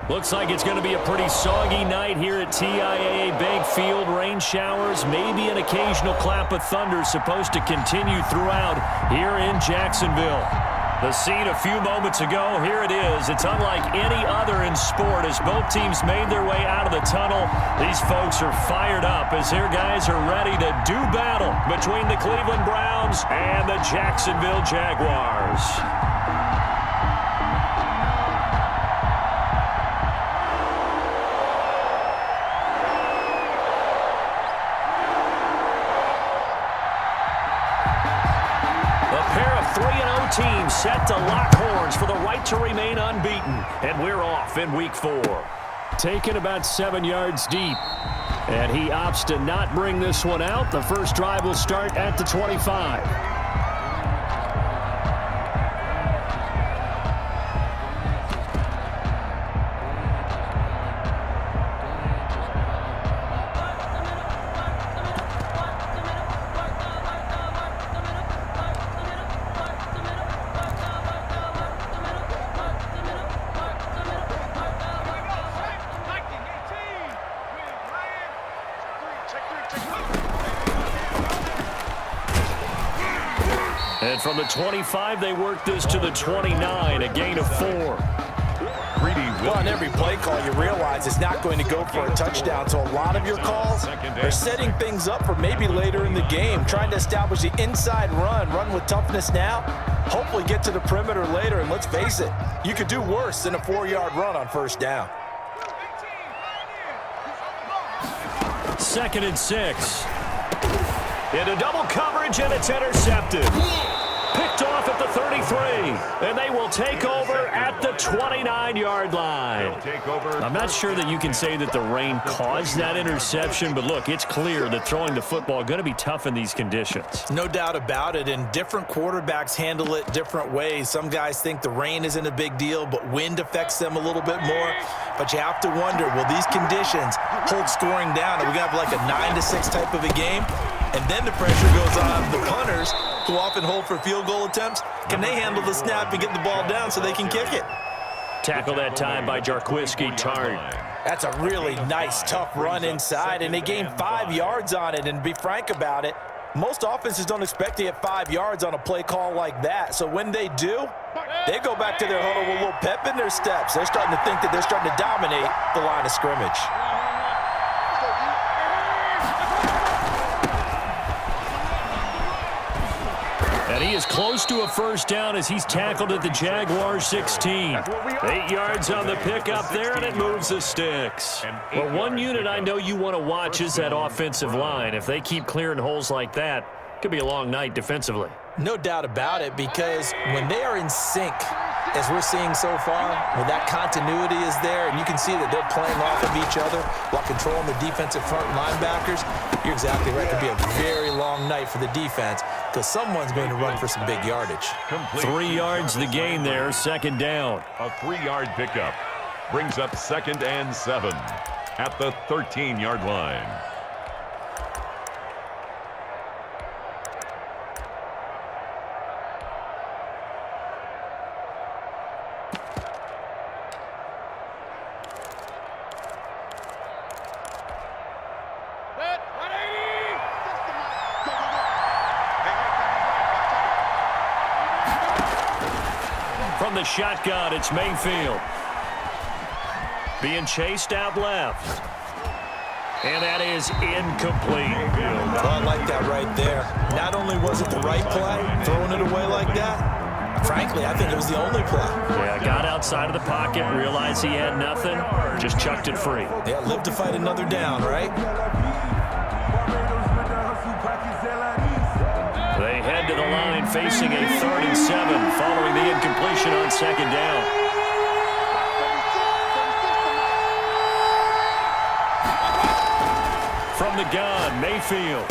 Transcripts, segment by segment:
Looks like it's going to be a pretty soggy night here at TIAA Bank Field. Rain showers, maybe an occasional clap of thunder supposed to continue throughout here in Jacksonville. The scene a few moments ago, here it is. It's unlike any other in sport as both teams made their way out of the tunnel. These folks are fired up as their guys are ready to do battle between the Cleveland Browns and the Jacksonville Jaguars. Teams set to lock horns for the right to remain unbeaten. And we're off in week 4. Taken about 7 yards deep. And he opts to not bring this one out. The first drive will start at the 25. And from the 25, they work this to the 29, a gain of 4. Well, on every play call, you realize it's not going to go for a touchdown, so a lot of your calls are setting things up for maybe later in the game, trying to establish the inside run with toughness now, hopefully get to the perimeter later, and let's face it, you could do worse than a 4-yard run on first down. 2nd and 6. Into double coverage, and it's intercepted. Picked off at the 33, and they will take over at the 29-yard line. I'm not sure that you can say that the rain caused that interception, but look, it's clear that throwing the football is going to be tough in these conditions. No doubt about it, and different quarterbacks handle it different ways. Some guys think the rain isn't a big deal, but wind affects them a little bit more. But you have to wonder, will these conditions hold scoring down? Are we going to have like a 9-6 type of a game? And then the pressure goes on the punters, who often hold for field goal attempts. Can they handle the snap and get the ball down so they can kick it? Tackle that time by Jarquiski Tart. That's a really nice, tough run inside, and they gained 5 yards on it. And to be frank about it, most offenses don't expect to get 5 yards on a play call like that. So when they do, they go back to their huddle with a little pep in their steps. They're starting to think that they're starting to dominate the line of scrimmage. And he is close to a first down as he's tackled at the Jaguars 16. 8 yards on the pickup there, and it moves the sticks. Well, one unit I know you want to watch is that offensive line. If they keep clearing holes like that, it could be a long night defensively. No doubt about it, because when they are in sync, as we're seeing so far, when that continuity is there, and you can see that they're playing off of each other while controlling the defensive front linebackers, you're exactly right. It could be a very long night for the defense because someone's going to run for some big yardage. 3 yards the gain there, 2nd down. A 3-yard pickup brings up 2nd and 7 at the 13-yard line. From the shotgun, it's Mayfield. Being chased out left. And that is incomplete. Well, I like that right there. Not only was it the right play, throwing it away like that, frankly, I think it was the only play. Yeah, got outside of the pocket, realized he had nothing, just chucked it free. Yeah, live to fight another down, right? They head to the line facing a 3rd and 7 following the incompletion on 2nd down. From the gun, Mayfield.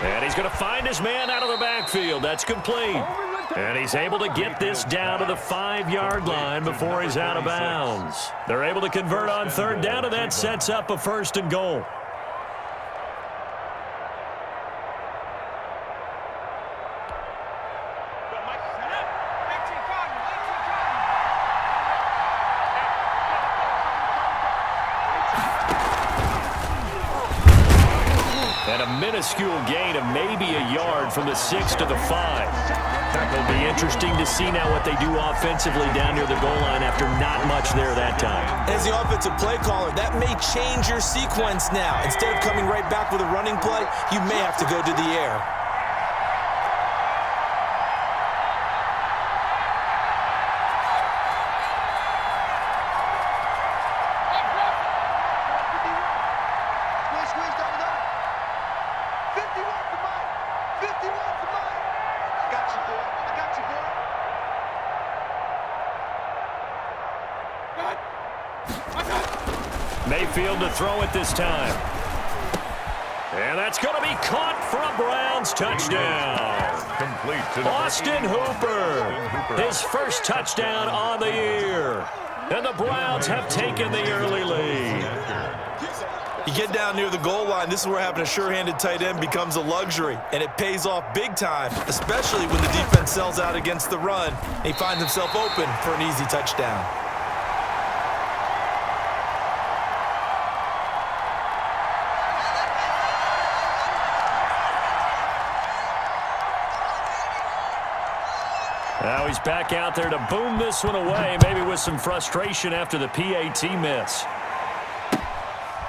And he's going to find his man out of the backfield. That's complete. And he's able to get this down to the 5-yard line before he's out of bounds. They're able to convert on 3rd down, and that sets up a 1st and goal. And a minuscule gain of maybe a yard from the 6 to the 5. It'll be interesting to see now what they do offensively down near the goal line after not much there that time. As the offensive play caller, that may change your sequence now. Instead of coming right back with a running play, you may have to go to the air. Mayfield to throw it this time. And that's going to be caught for a Browns touchdown. Complete to Austin Hooper, his first touchdown on the year. And the Browns have taken the early lead. You get down near the goal line, this is where having a sure-handed tight end becomes a luxury, and it pays off big time, especially when the defense sells out against the run. He finds himself open for an easy touchdown. Now he's back out there to boom this one away, maybe with some frustration after the PAT miss.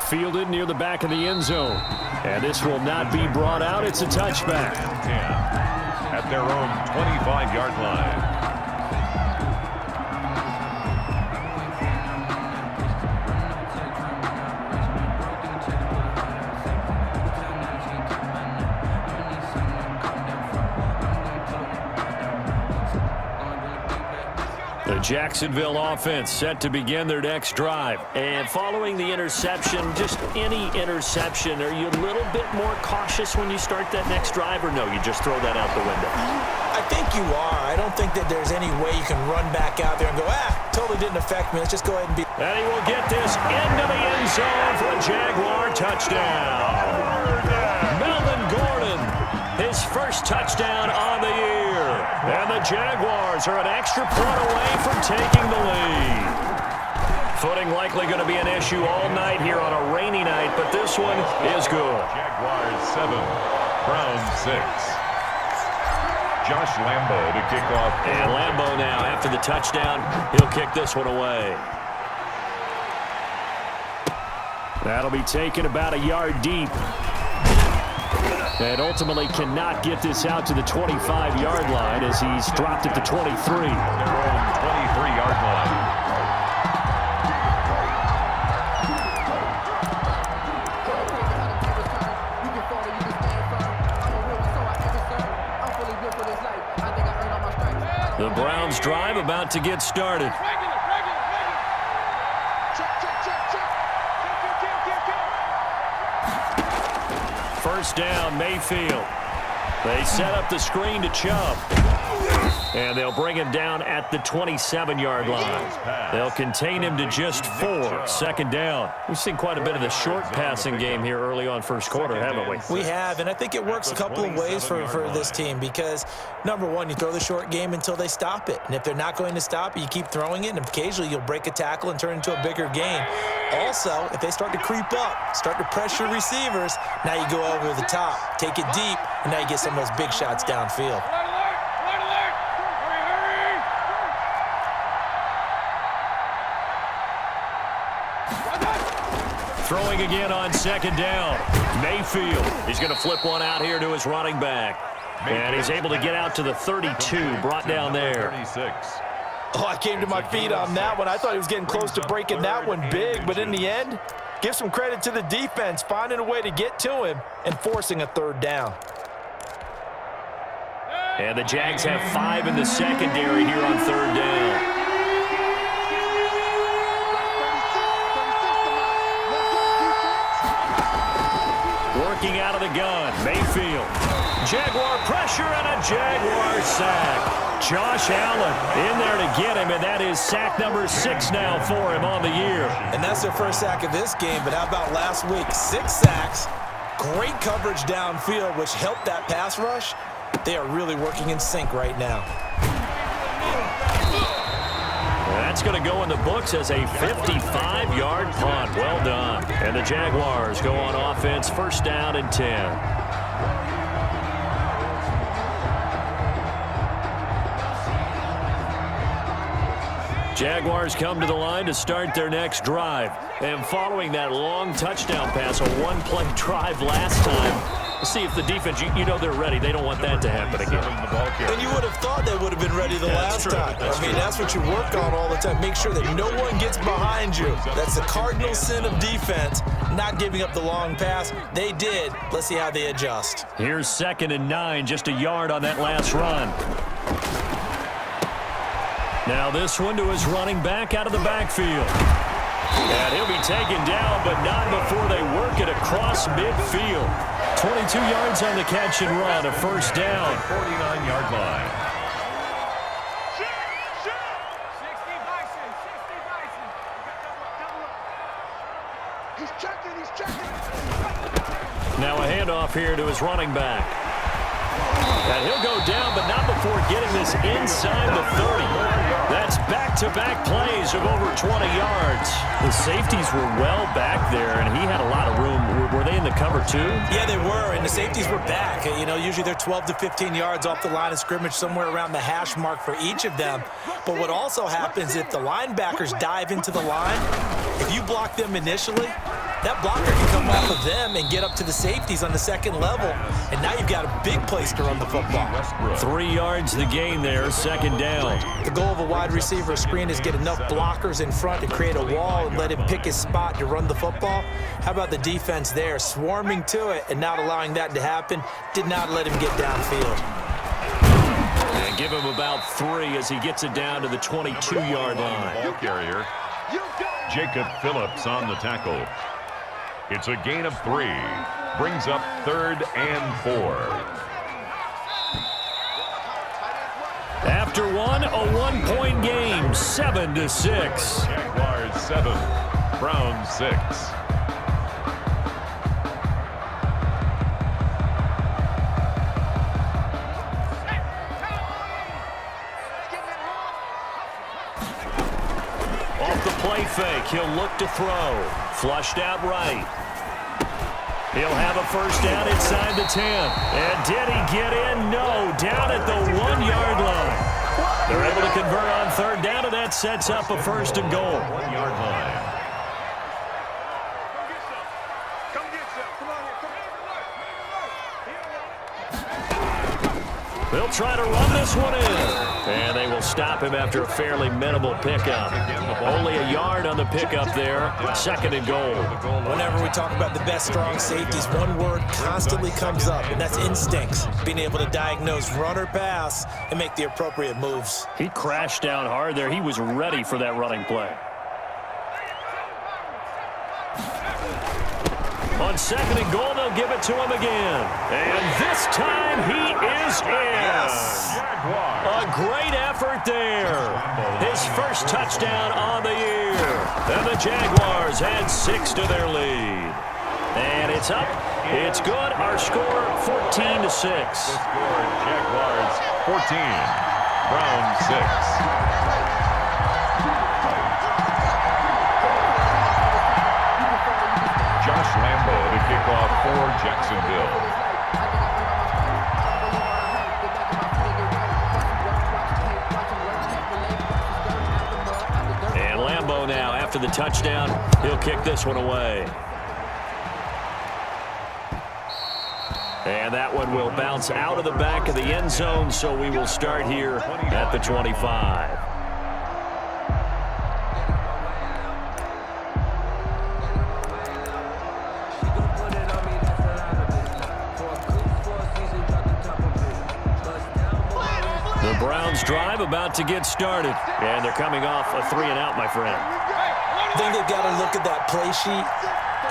Fielded near the back of the end zone. And this will not be brought out. It's a touchback. At their own 25-yard line. The Jacksonville offense set to begin their next drive. And following the interception, just any interception, are you a little bit more cautious when you start that next drive, or no, you just throw that out the window? I think you are. I don't think that there's any way you can run back out there and go, totally didn't affect me. Let's just go ahead and be. And he will get this into the end zone for a Jaguar touchdown. Melvin Gordon, his first touchdown on the year. And the Jaguars are an extra point away from taking the lead. Footing likely going to be an issue all night here on a rainy night, but this one is good. Jaguars 7, Browns 6. Josh Lambo to kick off. And Lambo now, after the touchdown, he'll kick this one away. That'll be taken about a yard deep. And ultimately cannot get this out to the 25-yard line as he's dropped at the 23. Their own 23-yard line. The Browns drive about to get started. First down, Mayfield. They set up the screen to Chubb. And they'll bring him down at the 27-yard line. They'll contain him to just 4. Second down. We've seen quite a bit of the short passing game here early on first quarter, haven't we? We have, and I think it works a couple of ways for this team because, number one, you throw the short game until they stop it. And if they're not going to stop it, you keep throwing it, and occasionally you'll break a tackle and turn it into a bigger gain. Also, if they start to creep up, start to pressure receivers, now you go over the top, take it deep, and now you get some of those big shots downfield. Throwing again on second down. Mayfield. He's going to flip one out here to his running back. And he's able to get out to the 32, brought down there. 36. Oh, I came to my feet on that one. I thought he was getting close to breaking that one big, but in the end, give some credit to the defense, finding a way to get to him and forcing a third down. And the Jags have 5 in the secondary here on third down. Working out of the gun, Mayfield. Jaguar pressure and a Jaguar sack. Josh Allen in there to get him, and that is sack number 6 now for him on the year. And that's their first sack of this game, but how about last week? 6 sacks, great coverage downfield, which helped that pass rush. They are really working in sync right now. That's going to go in the books as a 55-yard punt. Well done. And the Jaguars go on offense, first down and 10. Jaguars come to the line to start their next drive. And following that long touchdown pass, a one-play drive last time, let's see if the defense, you know they're ready. They don't want that to happen again. And you would have thought they would have been ready the last time. That's what you work on all the time. Make sure that no one gets behind you. That's the cardinal sin of defense, not giving up the long pass. They did. Let's see how they adjust. Here's 2nd and 9, just a yard on that last run. Now this one to his running back out of the backfield. And he'll be taken down, but not before they work it across midfield. 22 yards on the catch and run, a first down. 49-yard line. Now a handoff here to his running back. And he'll go down, but not before getting this inside the 30. That's back-to-back plays of over 20 yards. The safeties were well back there, and he had a lot of room. Were they in the cover, too? Yeah, they were, and the safeties were back. You know, usually they're 12 to 15 yards off the line of scrimmage, somewhere around the hash mark for each of them. But what also happens if the linebackers dive into the line, if you block them initially, that blocker can come off of them and get up to the safeties on the second level, and now you've got a big place to run the football. 3 yards the gain there, second down. The goal of a wide receiver screen is get enough blockers in front to create a wall and let him pick his spot to run the football. How about the defense there, swarming to it and not allowing that to happen? Did not let him get downfield. And give him about 3 as he gets it down to the 22-yard line. Ball carrier, Jacob Phillips on the tackle. It's a gain of 3. Brings up 3rd and 4. After one, a 1-point game, 7-6. Jaguars 7, Browns 6. Off the play fake, he'll look to throw. Flushed out right. He'll have a first down inside the 10. And did he get in? No. Down at the 1-yard line. They're able to convert on 3rd down, and that sets up a 1st and goal. 1-yard line. They'll try to run this one in. And they will stop him after a fairly minimal pickup. Only a yard on the pickup there. 2nd and goal. Whenever we talk about the best strong safeties, one word constantly comes up, and that's instincts. Being able to diagnose run or pass and make the appropriate moves. He crashed down hard there. He was ready for that running play. On 2nd and goal, they'll give it to him again. And this time he is in. Yes. A great effort there. His first touchdown on the year. And the Jaguars add 6 to their lead. And it's up. It's good. Our score, 14-6. The score, Jaguars 14, Browns 6. Josh Lambo to kick off for Jacksonville. And Lambo now, after the touchdown, he'll kick this one away. And that one will bounce out of the back of the end zone, so we will start here at the 25. The Browns drive about to get started, and they're coming off a 3-and-out, my friend. I think they've got to look at that play sheet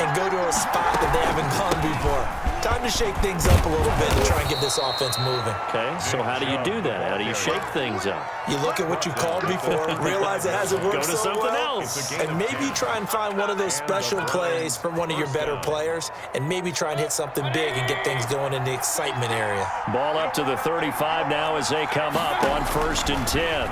and go to a spot that they haven't gone before. Time to shake things up a little bit and try and get this offense moving. Okay, so how do you do that? How do you shake things up? You look at what you called before, realize it hasn't worked Go to so something well, else. and maybe try and find one of those special plays from one of your better players, and maybe try and hit something big and get things going in the excitement area. Ball up to the 35 now as they come up on 1st and 10.